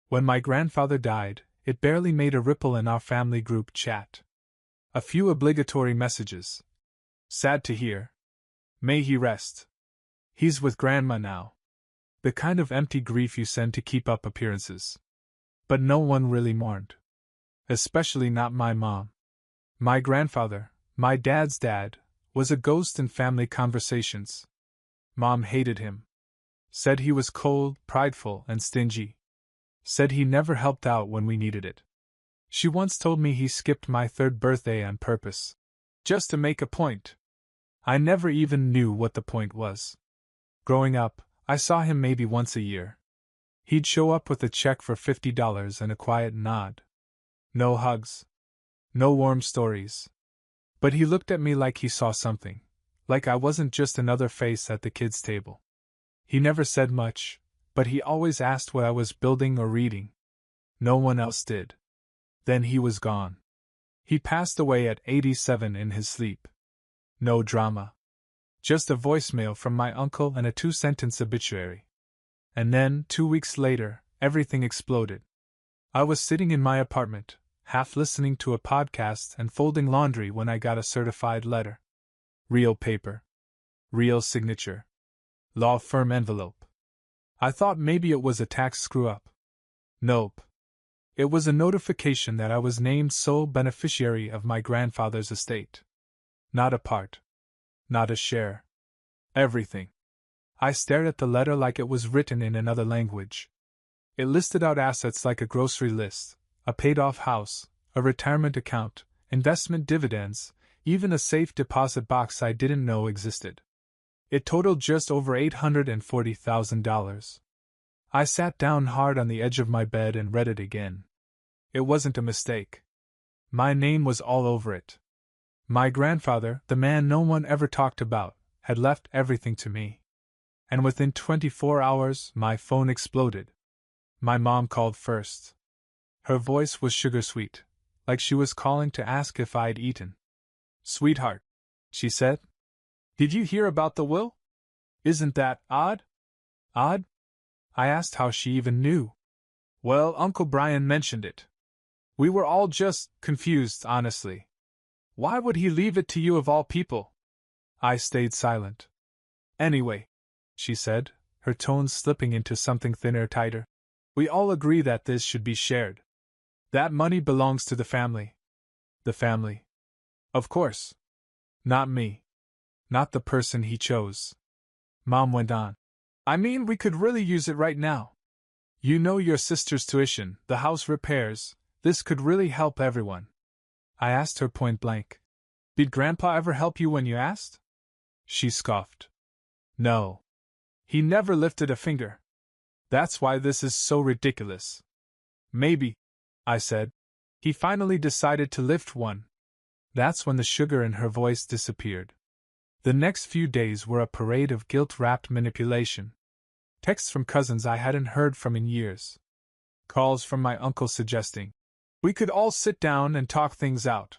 When my grandfather died, it barely made a ripple in our family group chat. A few obligatory messages. Sad to hear. May he rest. He's with Grandma now. The kind of empty grief you send to keep up appearances. But no one really mourned. Especially not my mom. My grandfather, my dad's dad, was a ghost in family conversations. Mom hated him. Said he was cold, prideful, and stingy. Said he never helped out when we needed it. She once told me he skipped my 3rd birthday on purpose. Just to make a point. I never even knew what the point was. Growing up, I saw him maybe once a year. He'd show up with a check for $50 and a quiet nod. No hugs. No warm stories. But he looked at me like he saw something, like I wasn't just another face at the kids' table. He never said much, but he always asked what I was building or reading. No one else did. Then he was gone. He passed away at 87 in his sleep. No drama. Just a voicemail from my uncle and a 2-sentence obituary. And then, 2 weeks later, everything exploded. I was sitting in my apartment, half listening to a podcast and folding laundry when I got a certified letter. Real paper. Real signature. Law firm envelope. I thought maybe it was a tax screw-up. Nope. It was a notification that I was named sole beneficiary of my grandfather's estate. Not a part. Not a share. Everything. I stared at the letter like it was written in another language. It listed out assets like a grocery list, a paid-off house, a retirement account, investment dividends, even a safe deposit box I didn't know existed. It totaled just over $840,000. I sat down hard on the edge of my bed and read it again. It wasn't a mistake. My name was all over it. My grandfather, the man no one ever talked about, had left everything to me. And within 24 hours, my phone exploded. My mom called first. Her voice was sugar-sweet, like she was calling to ask if I'd eaten. "Sweetheart," she said. "Did you hear about the will? Isn't that odd?" "Odd?" I asked how she even knew. "Well, Uncle Brian mentioned it. We were all just confused, honestly. Why would he leave it to you of all people?" I stayed silent. "Anyway," she said, her tones slipping into something thinner, tighter, "we all agree that this should be shared. That money belongs to the family." "The family?" "Of course. Not me. Not the person he chose." Mom went on. "I mean, we could really use it right now. You know, your sister's tuition, the house repairs, this could really help everyone." I asked her point blank. "Did Grandpa ever help you when you asked?" She scoffed. "No. He never lifted a finger. That's why this is so ridiculous." "Maybe," I said, "he finally decided to lift one." That's when the sugar in her voice disappeared. The next few days were a parade of guilt-wrapped manipulation. Texts from cousins I hadn't heard from in years. Calls from my uncle suggesting we could all sit down and talk things out.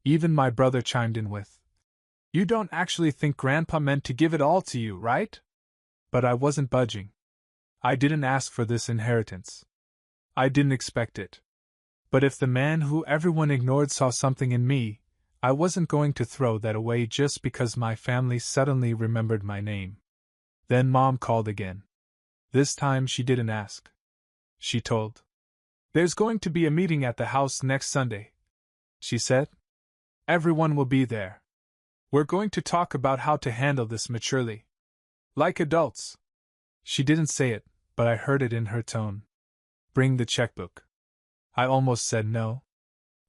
Even my brother chimed in with, "You don't actually think Grandpa meant to give it all to you, right?" But I wasn't budging. I didn't ask for this inheritance. I didn't expect it. But if the man who everyone ignored saw something in me, I wasn't going to throw that away just because my family suddenly remembered my name. Then Mom called again. This time she didn't ask. She told. "There's going to be a meeting at the house next Sunday," she said. "Everyone will be there. We're going to talk about how to handle this maturely. Like adults." She didn't say it, but I heard it in her tone. "Bring the checkbook." I almost said no.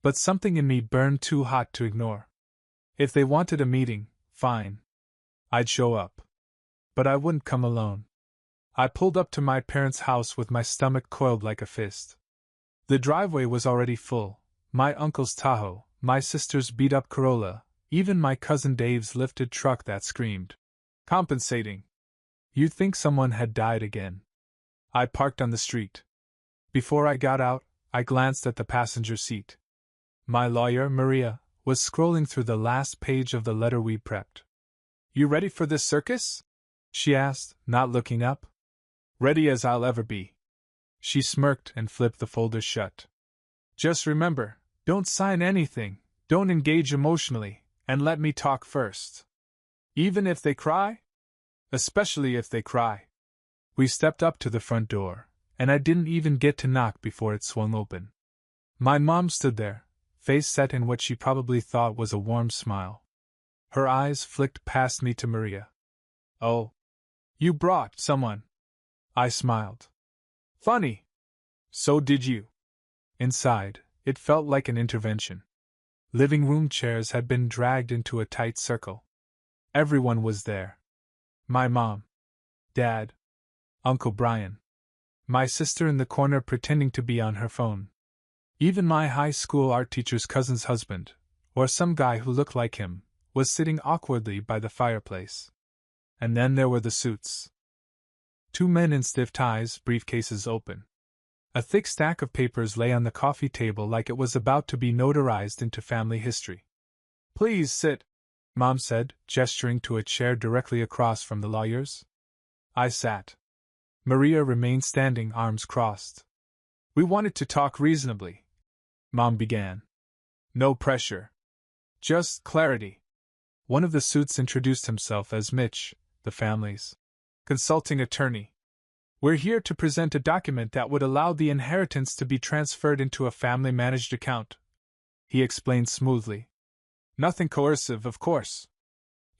But something in me burned too hot to ignore. If they wanted a meeting, fine. I'd show up. But I wouldn't come alone. I pulled up to my parents' house with my stomach coiled like a fist. The driveway was already full, my uncle's Tahoe, my sister's beat-up Corolla, even my cousin Dave's lifted truck that screamed. Compensating. You'd think someone had died again. I parked on the street. Before I got out, I glanced at the passenger seat. My lawyer, Maria, was scrolling through the last page of the letter we prepped. "You ready for this circus?" she asked, not looking up. "Ready as I'll ever be." She smirked and flipped the folder shut. Just remember, don't sign anything, don't engage emotionally, and let me talk first. Even if they cry? Especially if they cry. We stepped up to the front door, and I didn't even get to knock before it swung open. My mom stood there, face set in what she probably thought was a warm smile. Her eyes flicked past me to Maria. Oh. You brought someone. I smiled. Funny. So did you. Inside, it felt like an intervention. Living room chairs had been dragged into a tight circle. Everyone was there. My mom. Dad. Uncle Brian. My sister in the corner pretending to be on her phone. Even my high school art teacher's cousin's husband, or some guy who looked like him, was sitting awkwardly by the fireplace. And then there were the suits. 2 men in stiff ties, briefcases open. A thick stack of papers lay on the coffee table like it was about to be notarized into family history. Please sit, Mom said, gesturing to a chair directly across from the lawyers. I sat. Maria remained standing, arms crossed. We wanted to talk reasonably, Mom began. No pressure. Just clarity. One of the suits introduced himself as Mitch, the family's consulting attorney. We're here to present a document that would allow the inheritance to be transferred into a family-managed account, he explained smoothly. Nothing coercive, of course.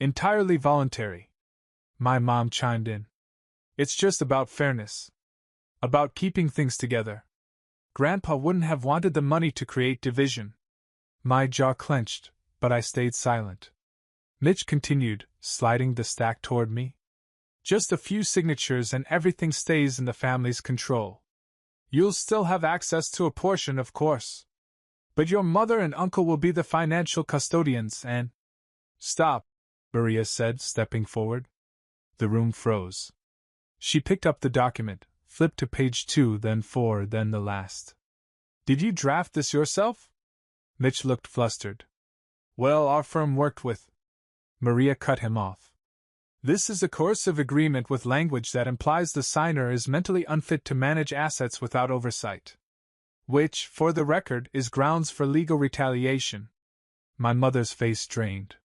Entirely voluntary. My mom chimed in. It's just about fairness. About keeping things together. Grandpa wouldn't have wanted the money to create division. My jaw clenched, but I stayed silent. Mitch continued, sliding the stack toward me. Just a few signatures and everything stays in the family's control. You'll still have access to a portion, of course. But your mother and uncle will be the financial custodians and… Stop, Maria said, stepping forward. The room froze. She picked up the document, flipped to page 2, then 4, then the last. Did you draft this yourself? Mitch looked flustered. Well, our firm worked with… Maria cut him off. This is a coercive agreement with language that implies the signer is mentally unfit to manage assets without oversight. Which, for the record, is grounds for legal retaliation. My mother's face drained.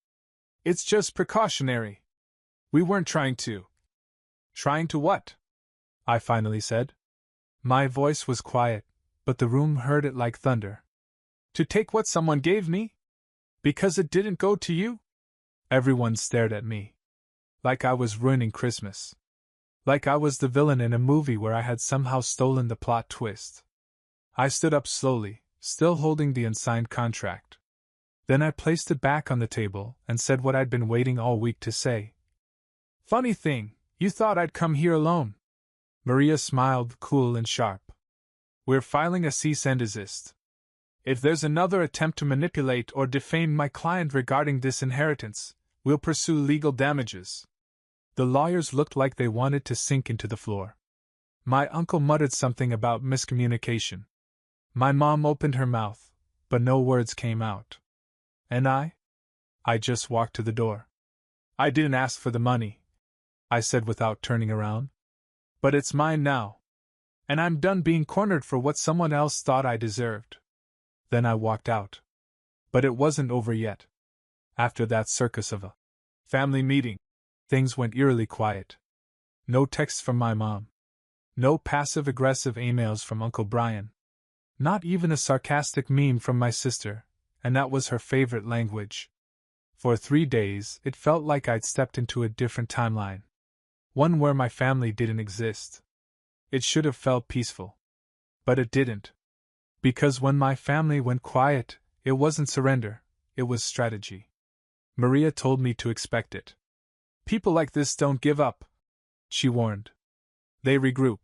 It's just precautionary. We weren't trying to… Trying to what? I finally said. My voice was quiet, but the room heard it like thunder. To take what someone gave me? Because it didn't go to you? Everyone stared at me. Like I was ruining Christmas. Like I was the villain in a movie where I had somehow stolen the plot twist. I stood up slowly, still holding the unsigned contract. Then I placed it back on the table and said what I'd been waiting all week to say. Funny thing, you thought I'd come here alone. Maria smiled, cool and sharp. We're filing a cease and desist. If there's another attempt to manipulate or defame my client regarding this inheritance, we'll pursue legal damages. The lawyers looked like they wanted to sink into the floor. My uncle muttered something about miscommunication. My mom opened her mouth, but no words came out. And I just walked to the door. I didn't ask for the money, I said without turning around. But it's mine now. And I'm done being cornered for what someone else thought I deserved. Then I walked out. But it wasn't over yet. After that circus of a family meeting, things went eerily quiet. No texts from my mom. No passive-aggressive emails from Uncle Brian. Not even a sarcastic meme from my sister, and that was her favorite language. For 3 days, it felt like I'd stepped into a different timeline. One where my family didn't exist. It should have felt peaceful. But it didn't. Because when my family went quiet, it wasn't surrender, it was strategy. Maria told me to expect it. People like this don't give up, she warned. They regroup.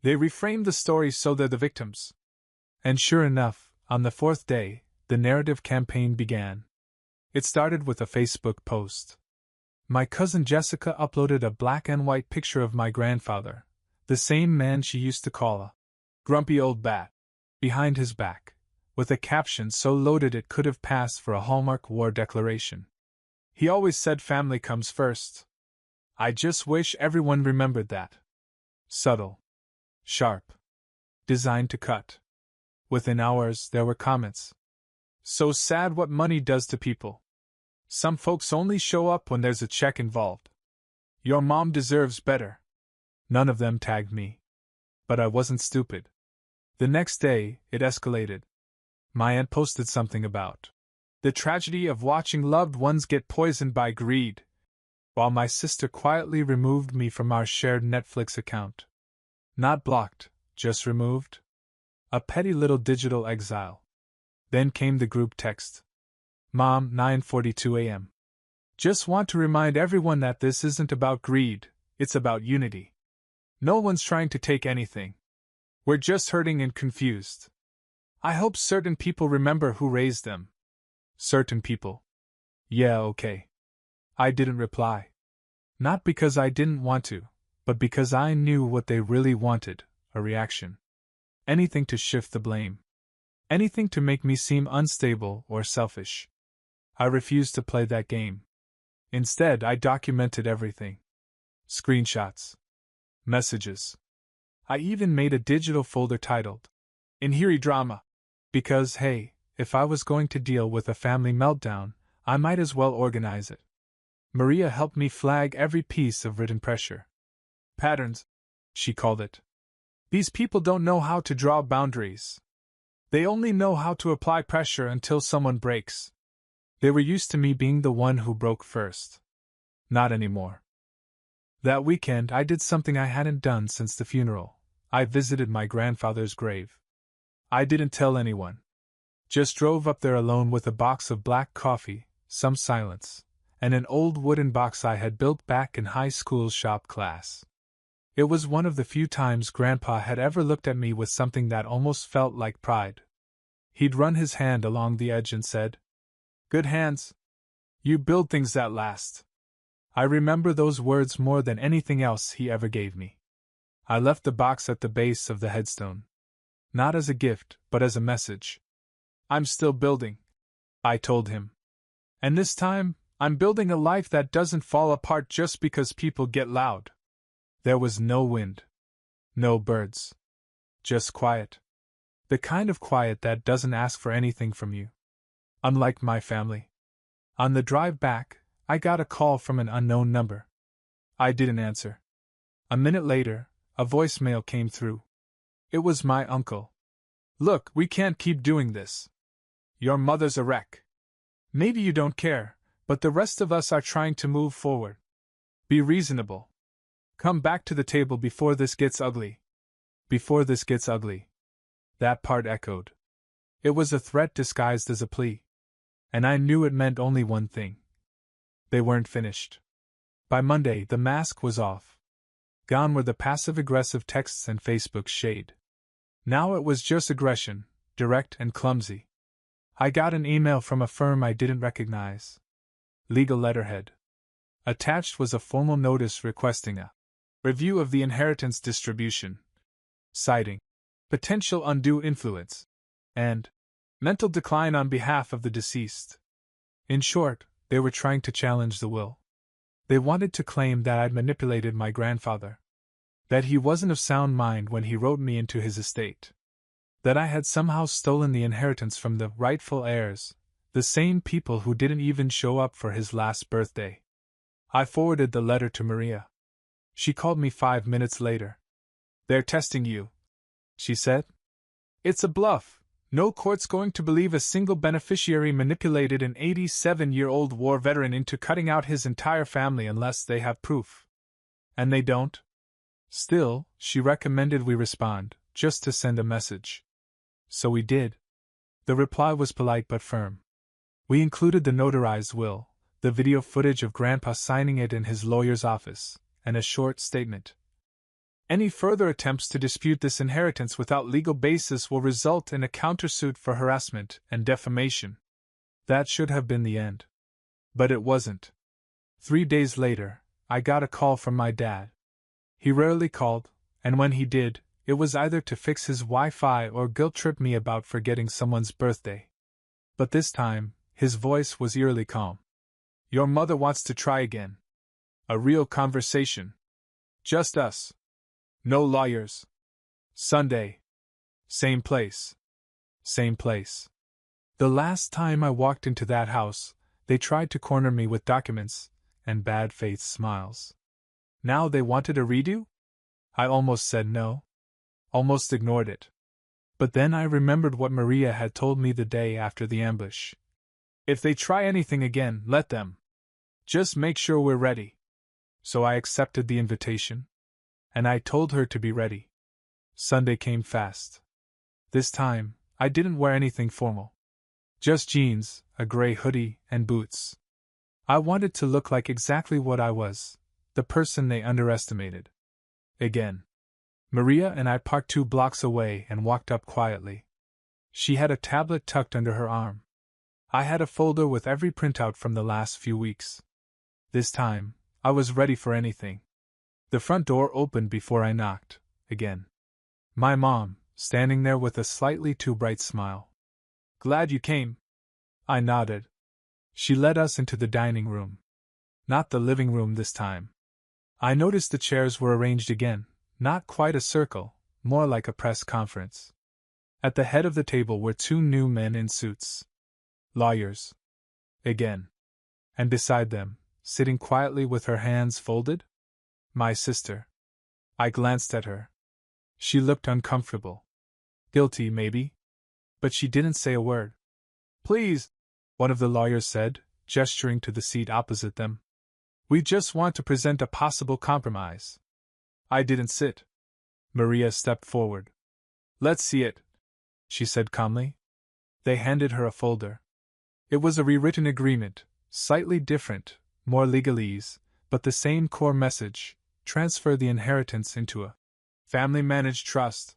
They reframe the story so they're the victims. And sure enough, on the 4th day, the narrative campaign began. It started with a Facebook post. My cousin Jessica uploaded a black and white picture of my grandfather, the same man she used to call a grumpy old bat, behind his back, with a caption so loaded it could have passed for a Hallmark war declaration. He always said family comes first. I just wish everyone remembered that. Subtle. Sharp. Designed to cut. Within hours, there were comments. So sad what money does to people. Some folks only show up when there's a check involved. Your mom deserves better. None of them tagged me. But I wasn't stupid. The next day, it escalated. My aunt posted something about the tragedy of watching loved ones get poisoned by greed, while my sister quietly removed me from our shared Netflix account. Not blocked, just removed. A petty little digital exile. Then came the group text. Mom, 9:42 a.m. Just want to remind everyone that this isn't about greed, it's about unity. No one's trying to take anything. We're just hurting and confused. I hope certain people remember who raised them. Certain people. Yeah, okay. I didn't reply. Not because I didn't want to, but because I knew what they really wanted, a reaction. Anything to shift the blame. Anything to make me seem unstable or selfish. I refused to play that game. Instead, I documented everything. Screenshots. Messages. I even made a digital folder titled Inheri Drama. Because, hey, if I was going to deal with a family meltdown, I might as well organize it. Maria helped me flag every piece of written pressure. Patterns, she called it. These people don't know how to draw boundaries. They only know how to apply pressure until someone breaks. They were used to me being the one who broke first. Not anymore. That weekend, I did something I hadn't done since the funeral. I visited my grandfather's grave. I didn't tell anyone. Just drove up there alone with a box of black coffee, some silence, and an old wooden box I had built back in high school shop class. It was one of the few times Grandpa had ever looked at me with something that almost felt like pride. He'd run his hand along the edge and said, "Good hands. You build things that last." I remember those words more than anything else he ever gave me. I left the box at the base of the headstone. Not as a gift, but as a message. I'm still building, I told him. And this time, I'm building a life that doesn't fall apart just because people get loud. There was no wind. No birds. Just quiet. The kind of quiet that doesn't ask for anything from you. Unlike my family. On the drive back, I got a call from an unknown number. I didn't answer. A minute later, a voicemail came through. It was my uncle. "Look, we can't keep doing this. Your mother's a wreck. Maybe you don't care, but the rest of us are trying to move forward. Be reasonable. Come back to the table before this gets ugly." Before this gets ugly. That part echoed. It was a threat disguised as a plea. And I knew it meant only one thing. They weren't finished. By Monday, the mask was off. Gone were the passive-aggressive texts and Facebook shade. Now it was just aggression, direct and clumsy. I got an email from a firm I didn't recognize. Legal letterhead. Attached was a formal notice requesting a review of the inheritance distribution, citing potential undue influence and mental decline on behalf of the deceased. In short, they were trying to challenge the will. They wanted to claim that I'd manipulated my grandfather. That he wasn't of sound mind when he wrote me into his estate. That I had somehow stolen the inheritance from the rightful heirs, the same people who didn't even show up for his last birthday. I forwarded the letter to Maria. She called me 5 minutes later. "They're testing you," she said. "It's a bluff. No court's going to believe a single beneficiary manipulated an 87-year-old war veteran into cutting out his entire family unless they have proof. And they don't." Still, she recommended we respond, just to send a message. So we did. The reply was polite but firm. We included the notarized will, the video footage of Grandpa signing it in his lawyer's office, and a short statement. "Any further attempts to dispute this inheritance without legal basis will result in a countersuit for harassment and defamation." That should have been the end. But it wasn't. 3 days later, I got a call from my dad. He rarely called, and when he did, it was either to fix his Wi-Fi or guilt-trip me about forgetting someone's birthday. But this time, his voice was eerily calm. "Your mother wants to try again. A real conversation. Just us. No lawyers. Sunday. Same place. Same place. The last time I walked into that house, they tried to corner me with documents and bad-faced smiles. Now they wanted a redo? I almost said no. Almost ignored it. But then I remembered what Maria had told me the day after the ambush. If they try anything again, let them. Just make sure we're ready. So I accepted the invitation. And I told her to be ready. Sunday came fast. This time, I didn't wear anything formal. Just jeans, a gray hoodie, and boots. I wanted to look like exactly what I was, the person they underestimated. Again. Maria and I parked 2 blocks away and walked up quietly. She had a tablet tucked under her arm. I had a folder with every printout from the last few weeks. This time, I was ready for anything. The front door opened before I knocked, again. My mom, standing there with a slightly too bright smile. Glad you came. I nodded. She led us into the dining room. Not the living room this time. I noticed the chairs were arranged again, not quite a circle, more like a press conference. At the head of the table were 2 new men in suits. Lawyers. Again. And beside them, sitting quietly with her hands folded? My sister. I glanced at her. She looked uncomfortable. Guilty, maybe? But she didn't say a word. Please, one of the lawyers said, gesturing to the seat opposite them. We just want to present a possible compromise. I didn't sit. Maria stepped forward. Let's see it, she said calmly. They handed her a folder. It was a rewritten agreement, slightly different, more legalese, but the same core message: transfer the inheritance into a family-managed trust,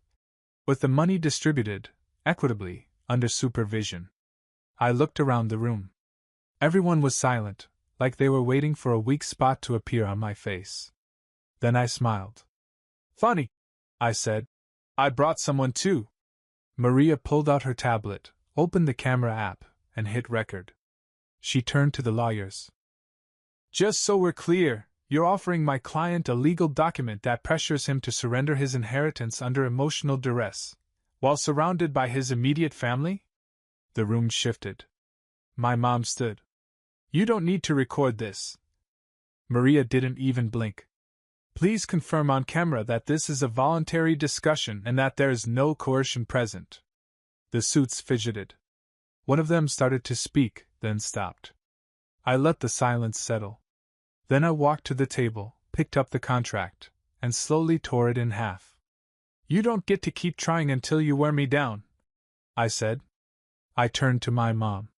with the money distributed, equitably, under supervision. I looked around the room. Everyone was silent, like they were waiting for a weak spot to appear on my face. Then I smiled. Funny, I said. I brought someone too. Maria pulled out her tablet, opened the camera app, and hit record. She turned to the lawyers. Just so we're clear, you're offering my client a legal document that pressures him to surrender his inheritance under emotional duress, while surrounded by his immediate family? The room shifted. My mom stood. You don't need to record this. Maria didn't even blink. Please confirm on camera that this is a voluntary discussion and that there is no coercion present. The suits fidgeted. One of them started to speak, then stopped. I let the silence settle. Then I walked to the table, picked up the contract, and slowly tore it in half. You don't get to keep trying until you wear me down, I said. I turned to my mom.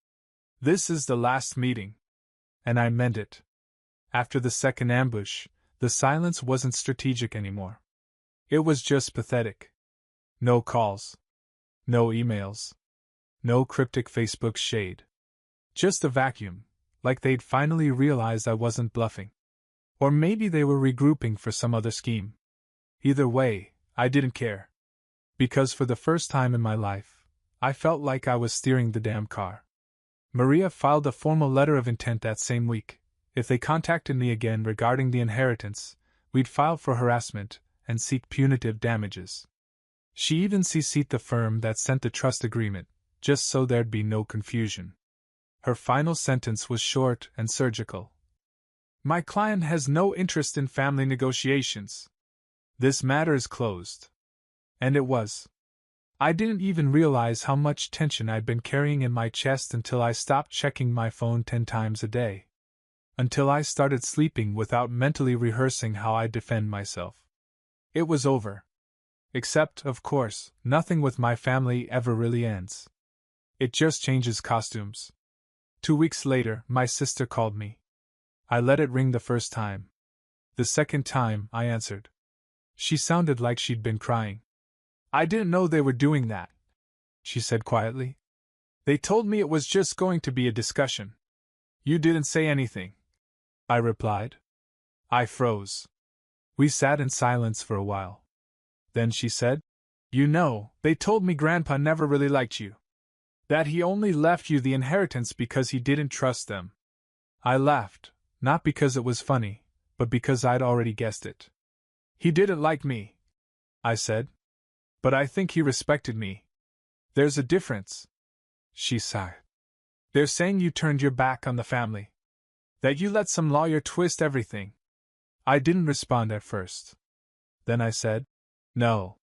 This is the last meeting. And I meant it. After the second ambush, the silence wasn't strategic anymore. It was just pathetic. No calls. No emails. No cryptic Facebook shade. Just a vacuum, like they'd finally realized I wasn't bluffing. Or maybe they were regrouping for some other scheme. Either way, I didn't care. Because for the first time in my life, I felt like I was steering the damn car. Maria filed a formal letter of intent that same week. If they contacted me again regarding the inheritance, we'd file for harassment and seek punitive damages. She even CC'd the firm that sent the trust agreement, just so there'd be no confusion. Her final sentence was short and surgical. My client has no interest in family negotiations. This matter is closed. And it was. I didn't even realize how much tension I'd been carrying in my chest until I stopped checking my phone 10 times a day. Until I started sleeping without mentally rehearsing how I'd defend myself. It was over. Except, of course, nothing with my family ever really ends. It just changes costumes. 2 weeks later, my sister called me. I let it ring the first time. The second time, I answered. She sounded like she'd been crying. I didn't know they were doing that, she said quietly. They told me it was just going to be a discussion. You didn't say anything, I replied. I froze. We sat in silence for a while. Then she said, You know, they told me Grandpa never really liked you. That he only left you the inheritance because he didn't trust them. I laughed, not because it was funny, but because I'd already guessed it. He didn't like me, I said. But I think he respected me. There's a difference. She sighed. They're saying you turned your back on the family. That you let some lawyer twist everything. I didn't respond at first. Then I said, no.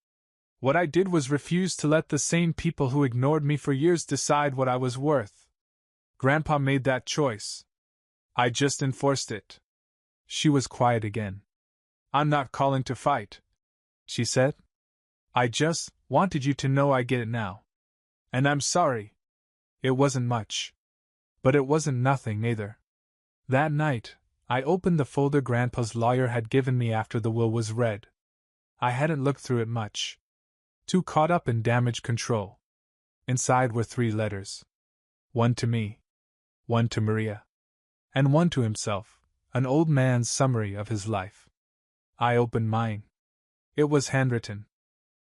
What I did was refuse to let the same people who ignored me for years decide what I was worth. Grandpa made that choice. I just enforced it. She was quiet again. I'm not calling to fight, she said. I just wanted you to know I get it now. And I'm sorry. It wasn't much. But it wasn't nothing either. That night, I opened the folder Grandpa's lawyer had given me after the will was read. I hadn't looked through it much. Too caught up in damage control. Inside were 3 letters. One to me. One to Maria. And one to himself, an old man's summary of his life. I opened mine. It was handwritten.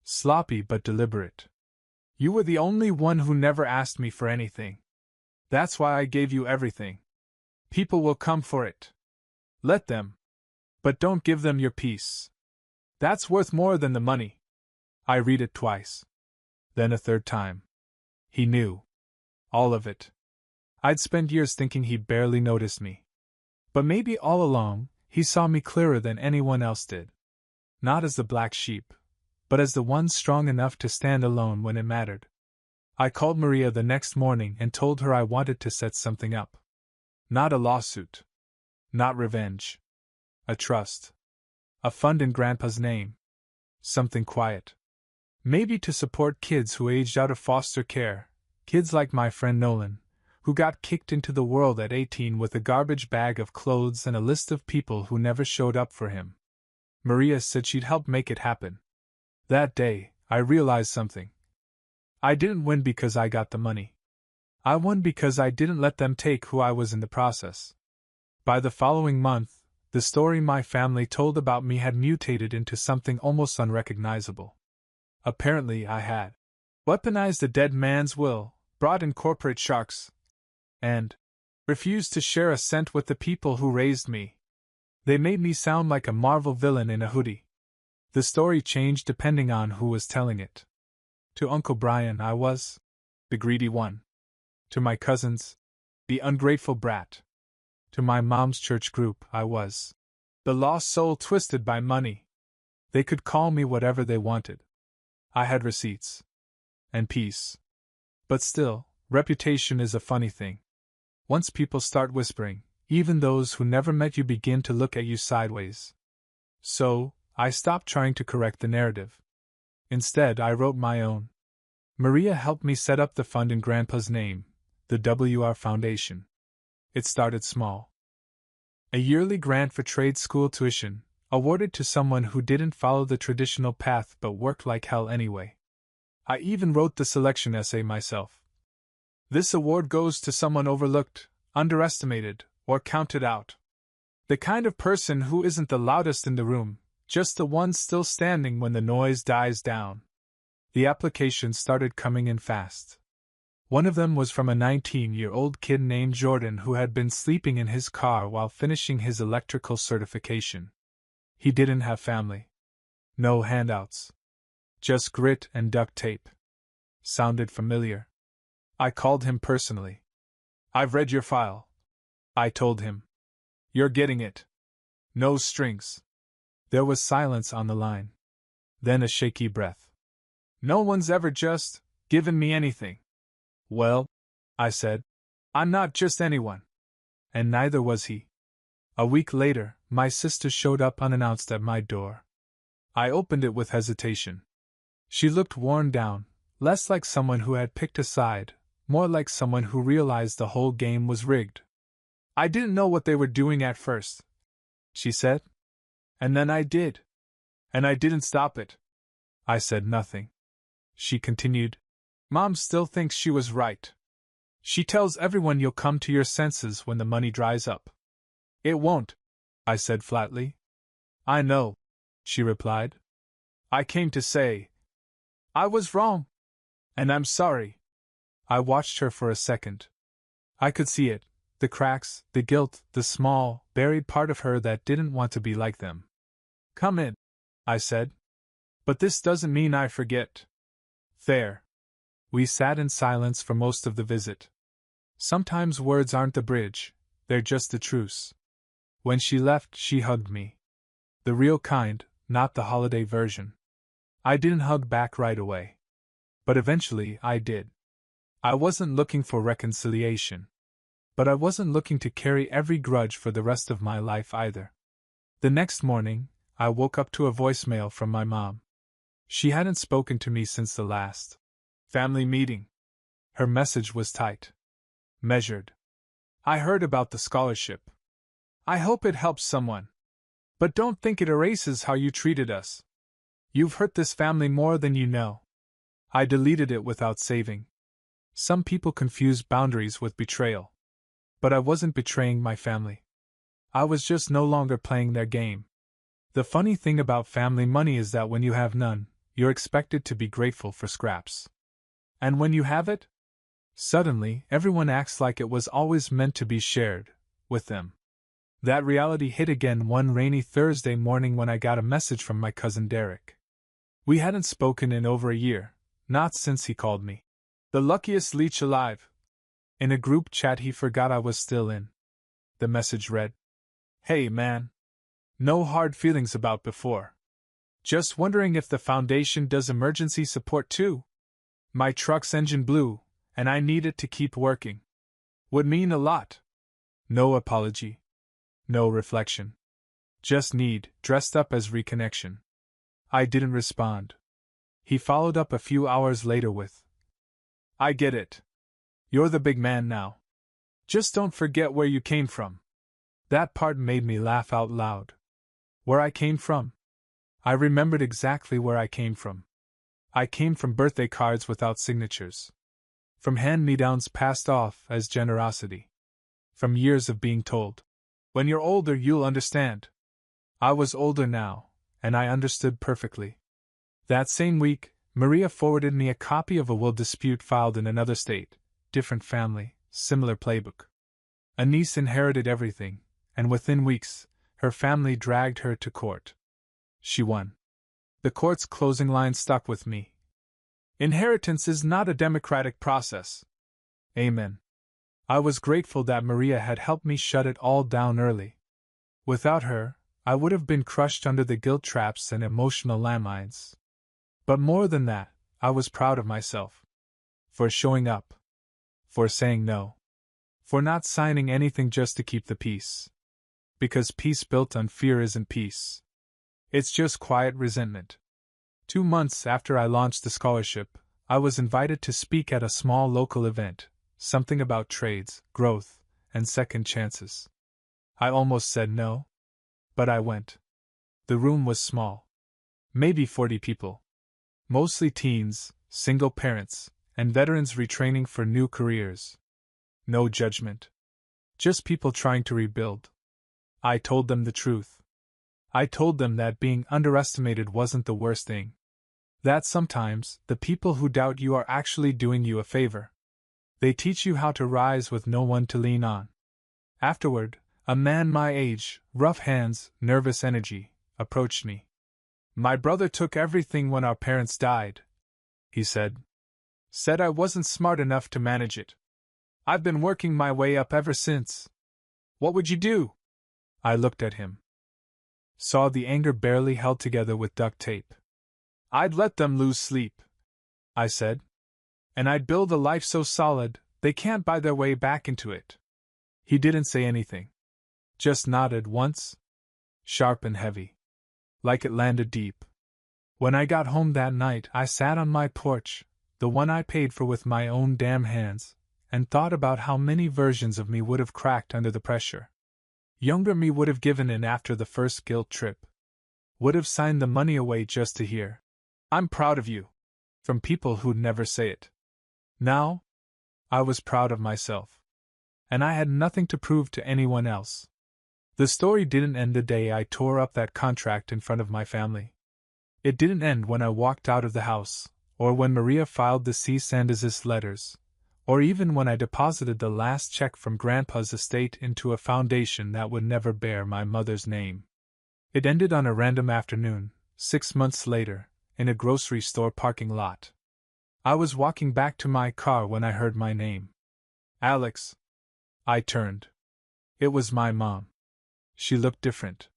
Sloppy but deliberate. You were the only one who never asked me for anything. That's why I gave you everything. People will come for it. Let them. But don't give them your peace. That's worth more than the money. I read it twice. Then a third time. He knew. All of it. I'd spent years thinking he barely noticed me. But maybe all along, he saw me clearer than anyone else did. Not as the black sheep, but as the one strong enough to stand alone when it mattered. I called Maria the next morning and told her I wanted to set something up. Not a lawsuit. Not revenge. A trust. A fund in Grandpa's name. Something quiet. Maybe to support kids who aged out of foster care, kids like my friend Nolan, who got kicked into the world at 18 with a garbage bag of clothes and a list of people who never showed up for him. Maria said she'd help make it happen. That day, I realized something. I didn't win because I got the money. I won because I didn't let them take who I was in the process. By the following month, the story my family told about me had mutated into something almost unrecognizable. Apparently I had weaponized a dead man's will, brought in corporate sharks, and refused to share a cent with the people who raised me. They made me sound like a Marvel villain in a hoodie. The story changed depending on who was telling it. To Uncle Brian I was the greedy one. To my cousins, the ungrateful brat. To my mom's church group I was the lost soul twisted by money. They could call me whatever they wanted. I had receipts. And peace. But still, reputation is a funny thing. Once people start whispering, even those who never met you begin to look at you sideways. So, I stopped trying to correct the narrative. Instead, I wrote my own. Maria helped me set up the fund in Grandpa's name, the WR Foundation. It started small. A yearly grant for trade school tuition, awarded to someone who didn't follow the traditional path but worked like hell anyway. I even wrote the selection essay myself. This award goes to someone overlooked, underestimated, or counted out. The kind of person who isn't the loudest in the room, just the one still standing when the noise dies down. The applications started coming in fast. One of them was from a 19-year-old kid named Jordan who had been sleeping in his car while finishing his electrical certification. He didn't have family. No handouts. Just grit and duct tape. Sounded familiar. I called him personally. I've read your file, I told him. You're getting it. No strings. There was silence on the line. Then a shaky breath. No one's ever just given me anything. Well, I said, I'm not just anyone. And neither was he. A week later, my sister showed up unannounced at my door. I opened it with hesitation. She looked worn down, less like someone who had picked a side, more like someone who realized the whole game was rigged. I didn't know what they were doing at first, she said. And then I did. And I didn't stop it. I said nothing. She continued. Mom still thinks she was right. She tells everyone you'll come to your senses when the money dries up. It won't, I said flatly. I know, she replied. I came to say, I was wrong. And I'm sorry. I watched her for a second. I could see it, the cracks, the guilt, the small, buried part of her that didn't want to be like them. Come in, I said. But this doesn't mean I forget. There. We sat in silence for most of the visit. Sometimes words aren't the bridge, they're just the truce. When she left, she hugged me. The real kind, not the holiday version. I didn't hug back right away. But eventually I did. I wasn't looking for reconciliation. But I wasn't looking to carry every grudge for the rest of my life either. The next morning, I woke up to a voicemail from my mom. She hadn't spoken to me since the last family meeting. Her message was tight. Measured. I heard about the scholarship. I hope it helps someone. But don't think it erases how you treated us. You've hurt this family more than you know. I deleted it without saving. Some people confuse boundaries with betrayal. But I wasn't betraying my family. I was just no longer playing their game. The funny thing about family money is that when you have none, you're expected to be grateful for scraps. And when you have it, suddenly everyone acts like it was always meant to be shared with them. That reality hit again one rainy Thursday morning when I got a message from my cousin Derek. We hadn't spoken in over a year, not since he called me the luckiest leech alive. In a group chat he forgot I was still in. The message read, "Hey man. No hard feelings about before. Just wondering if the foundation does emergency support too. My truck's engine blew, and I need it to keep working. Would mean a lot. No apology. No reflection. Just need, dressed up as reconnection." I didn't respond. He followed up a few hours later with, "I get it. You're the big man now. Just don't forget where you came from." That part made me laugh out loud. Where I came from? I remembered exactly where I came from. I came from birthday cards without signatures. From hand-me-downs passed off as generosity. From years of being told, "When you're older, you'll understand." I was older now, and I understood perfectly. That same week, Maria forwarded me a copy of a will dispute filed in another state, different family, similar playbook. A niece inherited everything, and within weeks, her family dragged her to court. She won. The court's closing line stuck with me. "Inheritance is not a democratic process." Amen. I was grateful that Maria had helped me shut it all down early. Without her, I would have been crushed under the guilt traps and emotional landmines. But more than that, I was proud of myself. For showing up. For saying no. For not signing anything just to keep the peace. Because peace built on fear isn't peace. It's just quiet resentment. 2 months after I launched the scholarship, I was invited to speak at a small local event, something about trades, growth, and second chances. I almost said no. But I went. The room was small. Maybe 40 people. Mostly teens, single parents, and veterans retraining for new careers. No judgment. Just people trying to rebuild. I told them the truth. I told them that being underestimated wasn't the worst thing. That sometimes, the people who doubt you are actually doing you a favor. They teach you how to rise with no one to lean on. Afterward, a man my age, rough hands, nervous energy, approached me. "My brother took everything when our parents died," he said. "Said I wasn't smart enough to manage it. I've been working my way up ever since. What would you do?" I looked at him. Saw the anger barely held together with duct tape. "I'd let them lose sleep," I said. "And I'd build a life so solid, they can't buy their way back into it." He didn't say anything. Just nodded once. Sharp and heavy. Like it landed deep. When I got home that night, I sat on my porch, the one I paid for with my own damn hands, and thought about how many versions of me would have cracked under the pressure. Younger me would have given in after the first guilt trip. Would have signed the money away just to hear, "I'm proud of you," from people who'd never say it. Now, I was proud of myself. And I had nothing to prove to anyone else. The story didn't end the day I tore up that contract in front of my family. It didn't end when I walked out of the house, or when Maria filed the cease and desist letters, or even when I deposited the last check from Grandpa's estate into a foundation that would never bear my mother's name. It ended on a random afternoon, 6 months later, in a grocery store parking lot. I was walking back to my car when I heard my name. Alex. I turned. It was my mom. She looked different.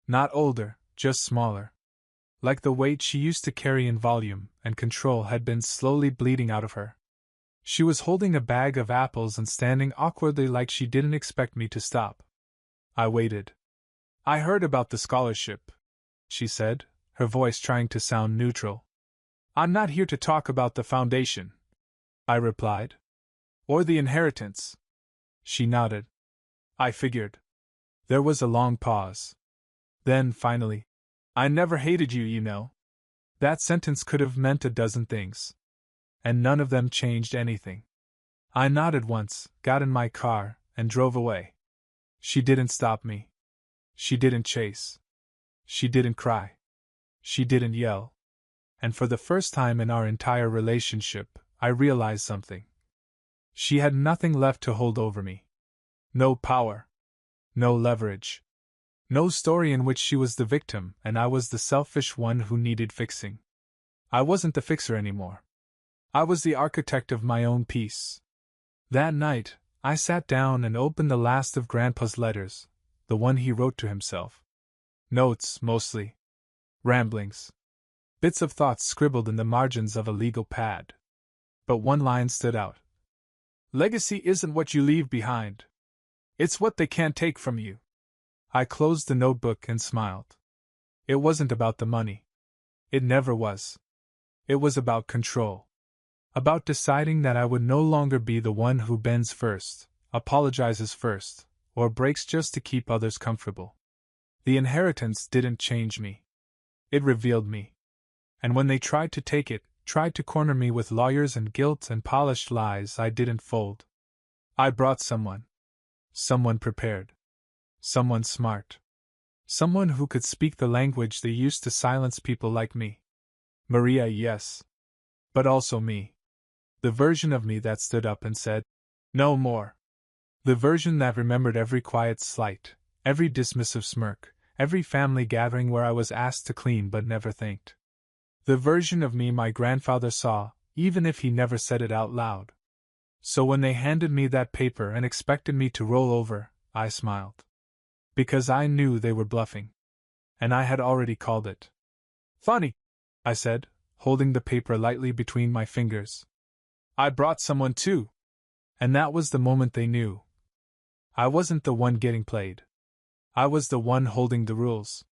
Not older, just smaller. Like the weight she used to carry in volume and control had been slowly bleeding out of her. She was holding a bag of apples and standing awkwardly like she didn't expect me to stop. I waited. I heard about the scholarship, she said, her voice trying to sound neutral. I'm not here to talk about the foundation, I replied. Or the inheritance. She nodded. I figured. There was a long pause. Then, finally, I never hated you, you know. That sentence could have meant a dozen things. And none of them changed anything. I nodded once, got in my car, and drove away. She didn't stop me. She didn't chase. She didn't cry. She didn't yell. And for the first time in our entire relationship, I realized something. She had nothing left to hold over me. No power. No leverage. No story in which she was the victim and I was the selfish one who needed fixing. I wasn't the fixer anymore. I was the architect of my own peace. That night, I sat down and opened the last of Grandpa's letters, the one he wrote to himself. Notes, mostly. Ramblings. Bits of thoughts scribbled in the margins of a legal pad. But one line stood out. Legacy isn't what you leave behind. It's what they can't take from you. I closed the notebook and smiled. It wasn't about the money. It never was. It was about control. About deciding that I would no longer be the one who bends first, apologizes first, or breaks just to keep others comfortable. The inheritance didn't change me. It revealed me. And when they tried to take it, tried to corner me with lawyers and guilt and polished lies, I didn't fold. I brought someone. Someone prepared. Someone smart. Someone who could speak the language they used to silence people like me. Maria, yes. But also me. The version of me that stood up and said, no more. The version that remembered every quiet slight, every dismissive smirk, every family gathering where I was asked to clean but never thanked. The version of me my grandfather saw, even if he never said it out loud. So when they handed me that paper and expected me to roll over, I smiled. Because I knew they were bluffing. And I had already called it. Funny, I said, holding the paper lightly between my fingers. I brought someone too. And that was the moment they knew. I wasn't the one getting played. I was the one holding the rules.